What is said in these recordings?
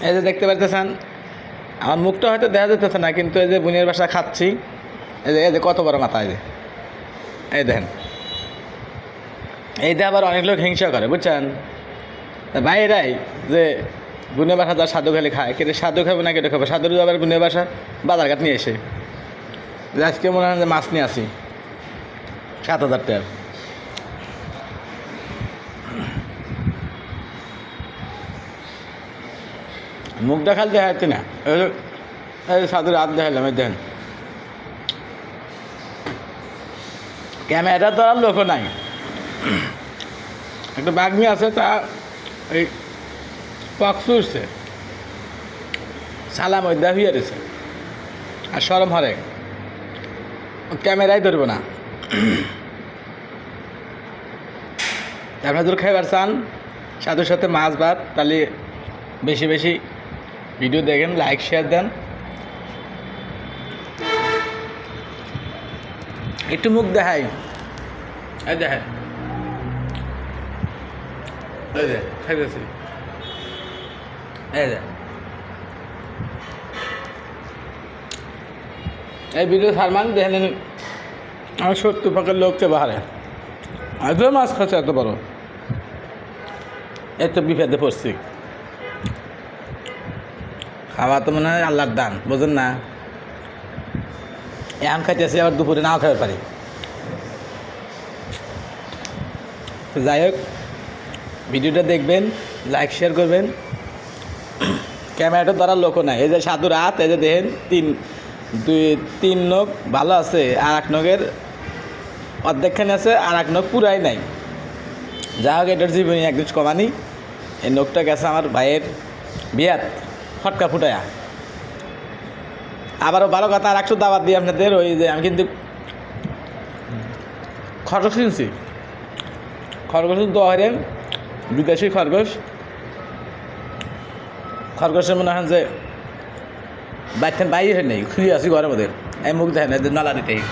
এই যে দেখতে পারতেছেন আমার মুখটা হয়তো দেখা যেতেছে না, কিন্তু এই যে বুনের বাসা খাচ্ছি, এই যে কত বড় মাথা, এই দেখেন, এইটা আবার অনেক লোক হিংসা করে বুঝছেন। ভাইরাই যে বুনের বাসা তার সাধু খালি খায়, কিন্তু সাধু খাবে না কেটে খাবে, সাধুর আবার বুনের বাসা বাজারঘাট নিয়ে এসে আজকে মনে হয় যে মাছ নিয়ে আসি 7,000 টাকা। মুখটা খালি দেখাচ্ছি না, এই সাধুর হাত দেখালাম, এই দেখেন ক্যামেরা তো আর লোকও নাই, একটা বাঘমি আছে তা এই পক্স উঠছে, সালাম ওই দেখিয়ে দিছে আর সরম হরে ক্যামেরাই ধরবো না। আপনার যদি খাইবার চান সাথে সাথে মাছ ভাত, তাহলে বেশি বেশি ভিডিও দেখেন, লাইক শেয়ার দেন। একটু মুখ দেখাই, এই দেখেন, এই যে খাইতেছি, এই যে এই ভিডিও সারমান দেখেন, আমার 70 পাকের লোককে বাহারে এত মাছ খাচ্ছে, এত বড়, এত বিপদে পড়ছি। খাওয়া তো মনে হয় আল্লাহর দান, বোঝেন না। এখন খাইতেছি, আবার দুপুরে নাও খাইতে পারি। যাই হোক, ভিডিওটা দেখবেন, লাইক শেয়ার করবেন। ক্যামেরাটা ধরার লোকও নাই, এই যে সাধুর হাত, এই যে দেখেন 3 নখ ভালো আছে, আর 1 নখের অর্ধেকখানি আছে, আর 1 নখ পুরাই নাই। যা হোক, এটার জীবনী একদিন কমানি। এই নখটা গেছে আমার ভাইয়ের বিয়াত ফটকা ফুটায়া। আবারও ভালো কথা, আর 100 দাওয়াত দিই আপনাদের। ওই যে আমি কিন্তু খরগোশ কিনছি, খরগোশ দোয়ারেন বিদেশি খরগোশ। খরগোশের মনে হয় যে বাইর বাইরে নেই, খুঁজে আসি ঘরের মধ্যে, এই মুখ দেখেন, এদের নালা দিতেই।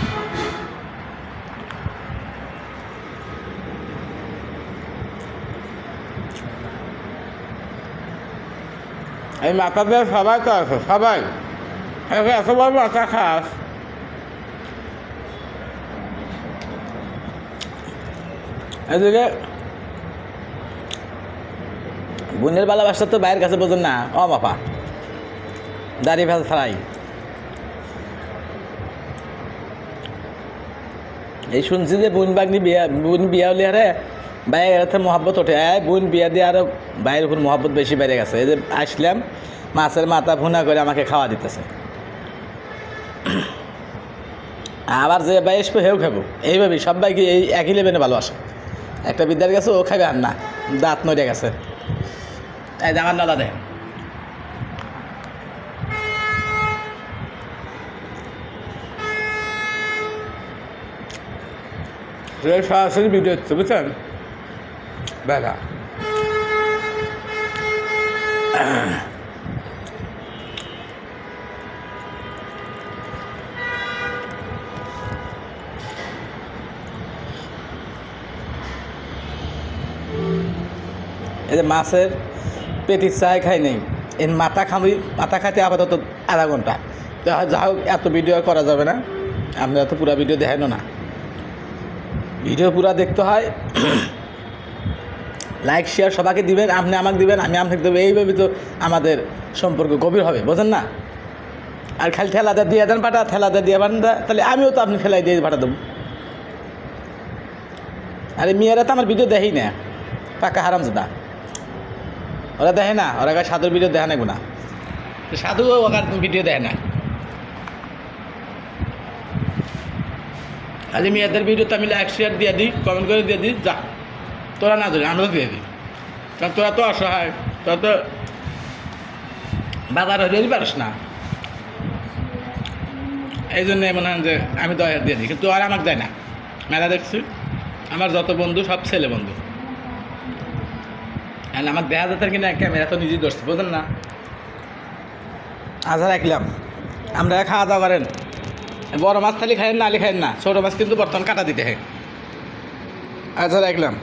এই মাথা দিয়ে সবাই তো আছে, সবাই এত বড় মাথা খাস। এদিকে বোনের ভালোবাসা তো বাইরের কাছে বোঝেন না, ও বাপা দাড়ি ভাজা ছাড়াই। এই শুনছি যে বোন বিয়া হলে আরে বাইরের হাতে মহাব্বত ওঠে, বোন বিয়া দিয়ে আরও বাইরের উপর মহাব্বত বেশি বেড়ে গেছে। এই যে আসলাম, মাছের মাথা ভুনা করে আমাকে খাওয়া দিতেছে, আবার যে ভাই আসবে হেউ খাবো, এইভাবেই সবাইকে এই একই লেভেলে ভালোবাসে। একটা বিদ্যার গেছে, ও খাবে আর না, দাঁত নড়ে গেছে। এই আমার নালা দেয় সরাসরি ভিডিও হচ্ছে, বুঝছেন বেলা। এই যে মাছের পেটির চায় খাই নেই, এর মাথা খাইতে আপাতত আধা ঘন্টা। যা হোক, এত ভিডিও করা যাবে না, আপনারা তো পুরো ভিডিও দেখানো না, ভিডিও পুরো দেখতে হয়। লাইক শেয়ার সবাইকে দিবেন, আপনি আমাকে দিবেন, আমি আপনাকে দেবো, এইভাবে তো আমাদের সম্পর্ক গভীর হবে, বোঝেন না। আর খালি ঠেলাতে দিয়ে দেন পাঠা, ঠেলাতে দিয়ে পাঠান, তাহলে আমিও তো আপনি ঠেলাই দিয়ে পাঠা দেবো। আরে মেয়েরা তো আমার ভিডিও দেখেই না, পাকা হারামজাদা, ওরা দেখে না, ওরা সাধুর ভিডিও দেখা নেব না, সাধু ওখান ভিডিও দেয় না। খালি মেয়েদের ভিডিও তো আমি লাইক শেয়ার দিয়ে দিই, কমেন্ট করে দিয়ে দিই, যা তোরা না ধরি আমরাও দিয়ে দিই, কারণ তোরা তো অসহায়, তোরা তো বাজার হয়ে পারিস না, এই জন্য মনে হয় যে আমি 10,000 দিয়ে দিই, কিন্তু আর আমাকে দেয় না। মেলা দেখছি, আমার যত বন্ধু সব ছেলে বন্ধু, আমার দেখা যাতে কিনা ক্যামেরা তো নিজেই ধরছি, বোঝেন না। আচ্ছা রাখলাম, আমরা খাওয়া দাওয়া করেন, বড় মাছ থালি খাইেন না, আলি খাইেন না, ছোটো মাছ কিন্তু বর্তমান কাটা দিতে হয়। আচ্ছা রাখলাম।